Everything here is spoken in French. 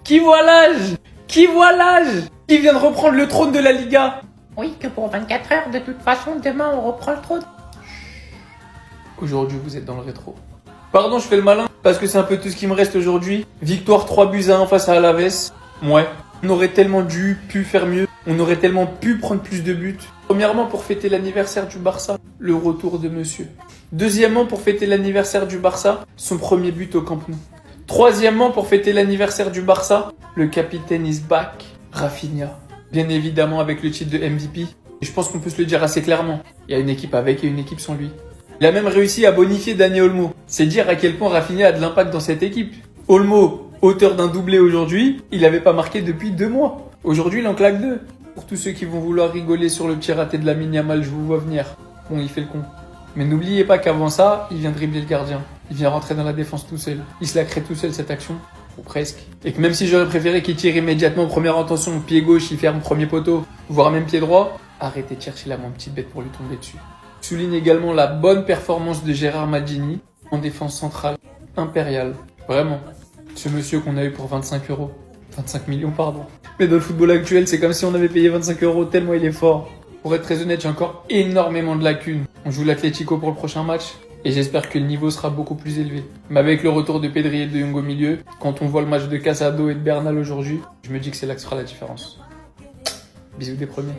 Qui voit l'âge? Qui voit l'âge? Qui vient de reprendre le trône de la Liga? Oui, que pour 24 heures, de toute façon, demain on reprend le trône. Aujourd'hui, vous êtes dans le rétro. Pardon, je fais le malin, parce que c'est un peu tout ce qui me reste aujourd'hui. Victoire 3-1 face à Alaves. Ouais. On aurait tellement pu faire mieux. On aurait tellement pu prendre plus de buts. Premièrement, pour fêter l'anniversaire du Barça, le retour de monsieur. Deuxièmement, pour fêter l'anniversaire du Barça, son premier but au Camp Nou. Troisièmement, pour fêter l'anniversaire du Barça, le capitaine is back, Rafinha. Bien évidemment avec le titre de MVP. Et je pense qu'on peut se le dire assez clairement. Il y a une équipe avec et une équipe sans lui. Il a même réussi à bonifier Dani Olmo. C'est dire à quel point Rafinha a de l'impact dans cette équipe. Olmo, auteur d'un doublé aujourd'hui, il n'avait pas marqué depuis 2 mois. Aujourd'hui, il en claque 2. Pour tous ceux qui vont vouloir rigoler sur le petit raté de Lamine Yamal, je vous vois venir. Bon, il fait le con. Mais n'oubliez pas qu'avant ça, il vient dribbler le gardien. Il vient rentrer dans la défense tout seul. Il se la crée tout seul cette action. Ou presque. Et que même si j'aurais préféré qu'il tire immédiatement première intention, pied gauche, il ferme premier poteau, voire même pied droit, arrêtez de chercher la moins petite bête pour lui tomber dessus. Je souligne également la bonne performance de Gérard Maggini en défense centrale impériale. Vraiment. Ce monsieur qu'on a eu pour 25 euros. 25 millions, pardon. Mais dans le football actuel, c'est comme si on avait payé 25 euros tellement il est fort. Pour être très honnête, j'ai encore énormément de lacunes. On joue l'Atlético pour le prochain match et j'espère que le niveau sera beaucoup plus élevé. Mais avec le retour de Pedri et de Jong au milieu, quand on voit le match de Casado et de Bernal aujourd'hui, je me dis que c'est là que sera la différence. Bisous des premiers.